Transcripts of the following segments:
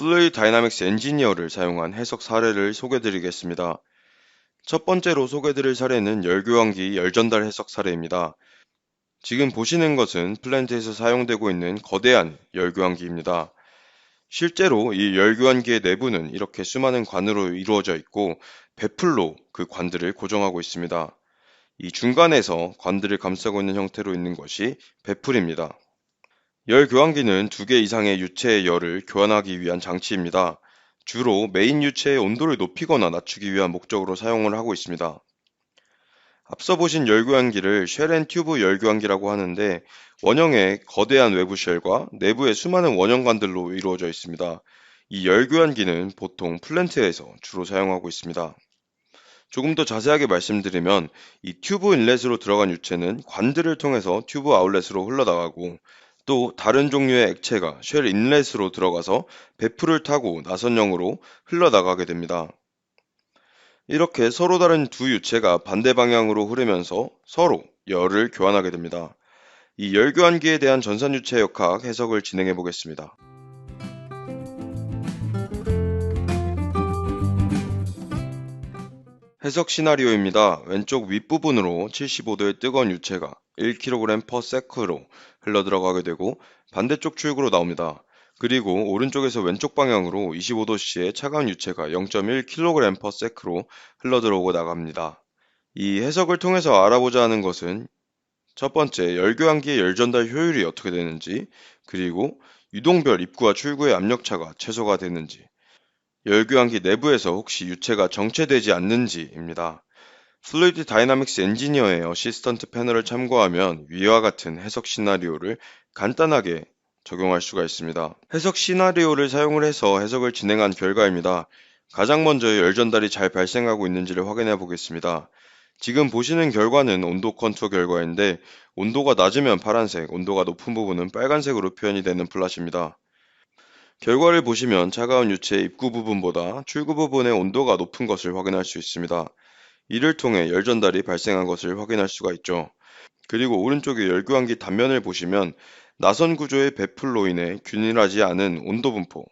플루이드 다이나믹스 엔지니어를 사용한 해석 사례를 소개드리겠습니다. 첫 번째로 소개드릴 사례는 열교환기 열전달 해석 사례입니다. 지금 보시는 것은 플랜트에서 사용되고 있는 거대한 열교환기입니다. 실제로 이 열교환기의 내부는 이렇게 수많은 관으로 이루어져 있고 배풀로 그 관들을 고정하고 있습니다. 이 중간에서 관들을 감싸고 있는 형태로 있는 것이 배풀입니다. 열 교환기는 2개 이상의 유체의 열을 교환하기 위한 장치입니다. 주로 메인 유체의 온도를 높이거나 낮추기 위한 목적으로 사용을 하고 있습니다. 앞서 보신 열교환기를 쉘 앤 튜브 열교환기라고 하는데 원형의 거대한 외부 쉘과 내부의 수많은 원형관들로 이루어져 있습니다. 이 열교환기는 보통 플랜트에서 주로 사용하고 있습니다. 조금 더 자세하게 말씀드리면 이 튜브 인렛으로 들어간 유체는 관들을 통해서 튜브 아웃렛으로 흘러나가고 또 다른 종류의 액체가 쉘 인렛으로 들어가서 배풀을 타고 나선형으로 흘러나가게 됩니다. 이렇게 서로 다른 두 유체가 반대 방향으로 흐르면서 서로 열을 교환하게 됩니다. 이 열교환기에 대한 전산유체 역학 해석을 진행해 보겠습니다. 해석 시나리오입니다. 왼쪽 윗부분으로 75도의 뜨거운 유체가 1kg/s로 흘러 들어가게 되고 반대쪽 출구로 나옵니다. 그리고 오른쪽에서 왼쪽 방향으로 25도씨의 차가운 유체가 0.1kg/s로 흘러 들어오고 나갑니다. 이 해석을 통해서 알아보자 하는 것은 첫 번째, 열교환기의 열전달 효율이 어떻게 되는지, 그리고 유동별 입구와 출구의 압력차가 최소가 되는지, 열교환기 내부에서 혹시 유체가 정체되지 않는지입니다. 플루이드 다이나믹스 엔지니어의 어시스턴트 패널을 참고하면 위와 같은 해석 시나리오를 간단하게 적용할 수가 있습니다. 해석 시나리오를 사용을 해서 해석을 진행한 결과입니다. 가장 먼저 열전달이 잘 발생하고 있는지를 확인해 보겠습니다. 지금 보시는 결과는 온도 컨투어 결과인데 온도가 낮으면 파란색, 온도가 높은 부분은 빨간색으로 표현이 되는 플랫입니다. 결과를 보시면 차가운 유체의 입구 부분보다 출구 부분의 온도가 높은 것을 확인할 수 있습니다. 이를 통해 열 전달이 발생한 것을 확인할 수가 있죠. 그리고 오른쪽의 열교환기 단면을 보시면 나선 구조의 배풀로 인해 균일하지 않은 온도 분포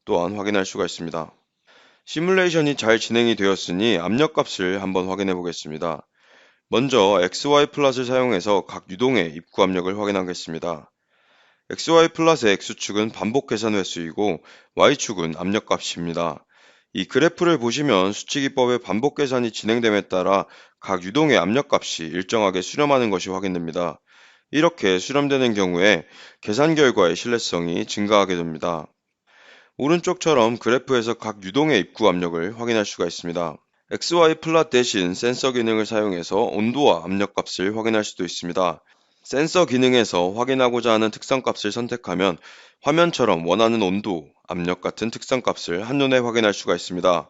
또한 확인할 수가 있습니다. 시뮬레이션이 잘 진행이 되었으니 압력값을 한번 확인해 보겠습니다. 먼저 XY 플랫을 사용해서 각 유동의 입구 압력을 확인하겠습니다. XY 플러스의 X축은 반복 계산 횟수이고 Y축은 압력값입니다. 이 그래프를 보시면 수치기법의 반복 계산이 진행됨에 따라 각 유동의 압력값이 일정하게 수렴하는 것이 확인됩니다. 이렇게 수렴되는 경우에 계산 결과의 신뢰성이 증가하게 됩니다. 오른쪽처럼 그래프에서 각 유동의 입구 압력을 확인할 수가 있습니다. XY 플랫 대신 센서 기능을 사용해서 온도와 압력값을 확인할 수도 있습니다. 센서 기능에서 확인하고자 하는 특성값을 선택하면 화면처럼 원하는 온도, 압력 같은 특성값을 한눈에 확인할 수가 있습니다.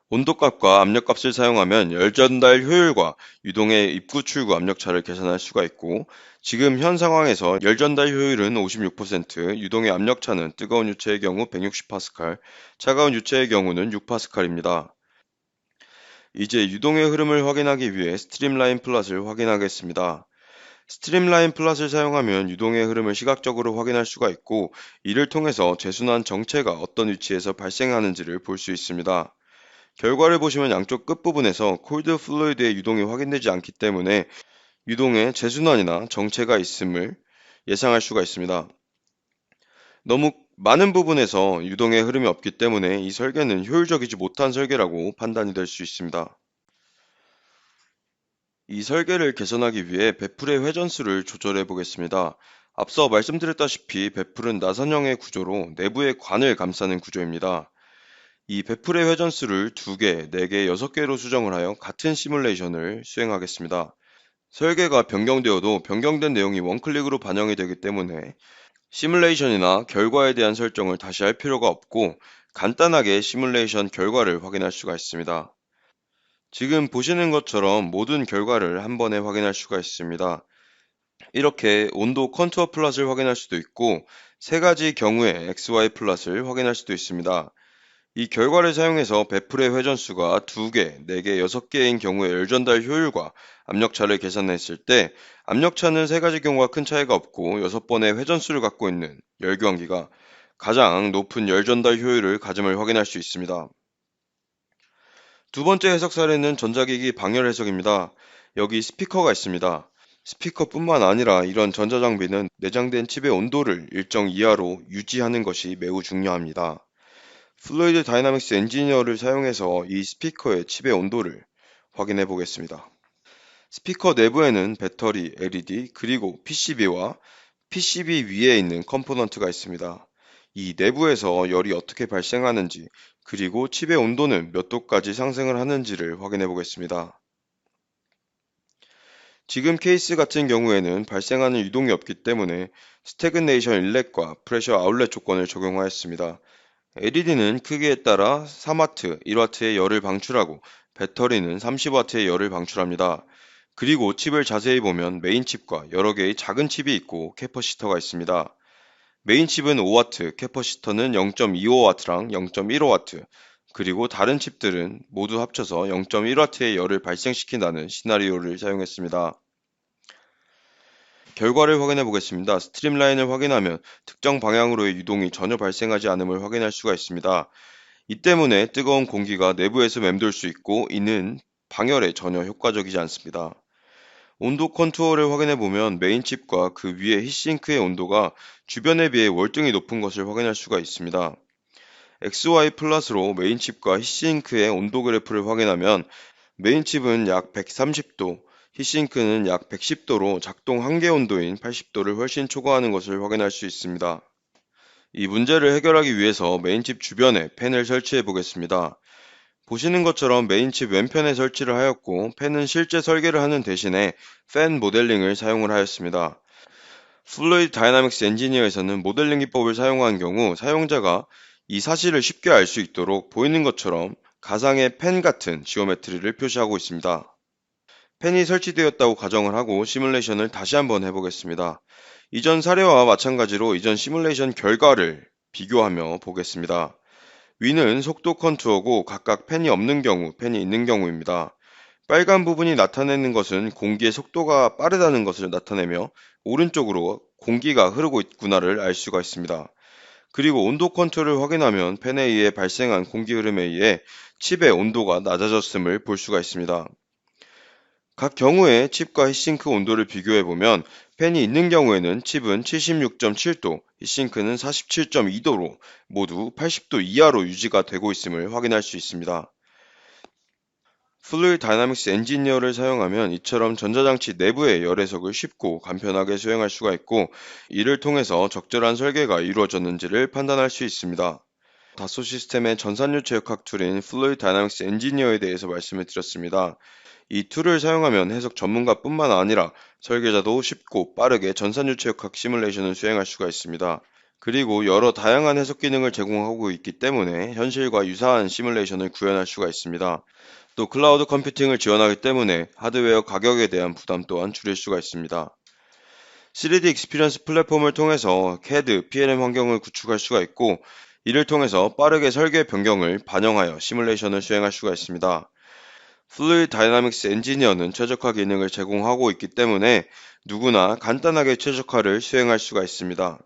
온도값과 압력값을 사용하면 열전달 효율과 유동의 입구 출구 압력차를 계산할 수가 있고 지금 현 상황에서 열전달 효율은 56%, 유동의 압력차는 뜨거운 유체의 경우 160파스칼, 차가운 유체의 경우는 6파스칼입니다. 이제 유동의 흐름을 확인하기 위해 스트림라인 플롯을 확인하겠습니다. 스트림라인 플롯을 사용하면 유동의 흐름을 시각적으로 확인할 수가 있고 이를 통해서 재순환 정체가 어떤 위치에서 발생하는지를 볼 수 있습니다. 결과를 보시면 양쪽 끝부분에서 콜드 플루이드의 유동이 확인되지 않기 때문에 유동의 재순환이나 정체가 있음을 예상할 수가 있습니다. 너무 많은 부분에서 유동의 흐름이 없기 때문에 이 설계는 효율적이지 못한 설계라고 판단이 될 수 있습니다. 이 설계를 개선하기 위해 배풀의 회전수를 조절해 보겠습니다. 앞서 말씀드렸다시피 배풀은 나선형의 구조로 내부의 관을 감싸는 구조입니다. 이 배풀의 회전수를 2개, 4개, 6개로 수정을 하여 같은 시뮬레이션을 수행하겠습니다. 설계가 변경되어도 변경된 내용이 원클릭으로 반영이 되기 때문에 시뮬레이션이나 결과에 대한 설정을 다시 할 필요가 없고 간단하게 시뮬레이션 결과를 확인할 수가 있습니다. 지금 보시는 것처럼 모든 결과를 한 번에 확인할 수가 있습니다. 이렇게 온도 컨투어 플롯을 확인할 수도 있고 세 가지 경우의 XY 플롯을 확인할 수도 있습니다. 이 결과를 사용해서 배풀의 회전수가 2개, 4개, 6개인 경우의 열전달 효율과 압력차를 계산했을 때 압력차는 세 가지 경우가 큰 차이가 없고 6번의 회전수를 갖고 있는 열교환기가 가장 높은 열 전달 효율을 가짐을 확인할 수 있습니다. 두 번째 해석 사례는 전자기기 방열 해석입니다. 여기 스피커가 있습니다. 스피커뿐만 아니라 이런 전자장비는 내장된 칩의 온도를 일정 이하로 유지하는 것이 매우 중요합니다. 플루이드 다이나믹스 엔지니어를 사용해서 이 스피커의 칩의 온도를 확인해 보겠습니다. 스피커 내부에는 배터리, LED, 그리고 PCB와 PCB 위에 있는 컴포넌트가 있습니다. 이 내부에서 열이 어떻게 발생하는지, 그리고 칩의 온도는 몇 도까지 상승을 하는지를 확인해 보겠습니다. 지금 케이스 같은 경우에는 발생하는 유동이 없기 때문에 스태그네이션 인렛과 프레셔 아웃렛 조건을 적용하였습니다. LED는 크기에 따라 3W, 1W의 열을 방출하고 배터리는 30W의 열을 방출합니다. 그리고 칩을 자세히 보면 메인 칩과 여러 개의 작은 칩이 있고 캐퍼시터가 있습니다. 메인 칩은 5W, 캐퍼시터는 0.25W랑 0.15W, 그리고 다른 칩들은 모두 합쳐서 0.1W의 열을 발생시킨다는 시나리오를 사용했습니다. 결과를 확인해 보겠습니다. 스트림라인을 확인하면 특정 방향으로의 유동이 전혀 발생하지 않음을 확인할 수가 있습니다. 이 때문에 뜨거운 공기가 내부에서 맴돌 수 있고 이는 방열에 전혀 효과적이지 않습니다. 온도 컨투어를 확인해 보면 메인 칩과 그 위에 히싱크의 온도가 주변에 비해 월등히 높은 것을 확인할 수가 있습니다. XY 플러스로 메인 칩과 히싱크의 온도 그래프를 확인하면 메인 칩은 약 130도, 히싱크는 약 110도로 작동 한계 온도인 80도를 훨씬 초과하는 것을 확인할 수 있습니다. 이 문제를 해결하기 위해서 메인 칩 주변에 팬을 설치해 보겠습니다. 보시는 것처럼 메인 칩 왼편에 설치를 하였고 팬은 실제 설계를 하는 대신에 팬 모델링을 사용을 하였습니다. 플루이드 다이나믹스 엔지니어에서는 모델링 기법을 사용한 경우 사용자가 이 사실을 쉽게 알 수 있도록 보이는 것처럼 가상의 팬 같은 지오메트리를 표시하고 있습니다. 팬이 설치되었다고 가정을 하고 시뮬레이션을 다시 한번 해보겠습니다. 이전 사례와 마찬가지로 이전 시뮬레이션 결과를 비교하며 보겠습니다. 위는 속도 컨투어고 각각 팬이 없는 경우, 팬이 있는 경우입니다. 빨간 부분이 나타내는 것은 공기의 속도가 빠르다는 것을 나타내며 오른쪽으로 공기가 흐르고 있구나를 알 수가 있습니다. 그리고 온도 컨트롤을 확인하면 팬에 의해 발생한 공기 흐름에 의해 칩의 온도가 낮아졌음을 볼 수가 있습니다. 각 경우의 칩과 히싱크 온도를 비교해 보면 팬이 있는 경우에는 칩은 76.7도, 히싱크는 47.2도로 모두 80도 이하로 유지가 되고 있음을 확인할 수 있습니다. 플루이드 다이나믹스 엔지니어를 사용하면 이처럼 전자장치 내부의 열 해석을 쉽고 간편하게 수행할 수가 있고 이를 통해서 적절한 설계가 이루어졌는지를 판단할 수 있습니다. 다소 시스템의 전산유체 역학 툴인 플루이드 다이나믹스 엔지니어에 대해서 말씀을 드렸습니다. 이 툴을 사용하면 해석 전문가뿐만 아니라 설계자도 쉽고 빠르게 전산유체역학 시뮬레이션을 수행할 수가 있습니다. 그리고 여러 다양한 해석 기능을 제공하고 있기 때문에 현실과 유사한 시뮬레이션을 구현할 수가 있습니다. 또 클라우드 컴퓨팅을 지원하기 때문에 하드웨어 가격에 대한 부담 또한 줄일 수가 있습니다. 3D 익스피리언스 플랫폼을 통해서 CAD, PLM 환경을 구축할 수가 있고 이를 통해서 빠르게 설계 변경을 반영하여 시뮬레이션을 수행할 수가 있습니다. 플루이드 다이나믹스 엔지니어는 최적화 기능을 제공하고 있기 때문에 누구나 간단하게 최적화를 수행할 수가 있습니다.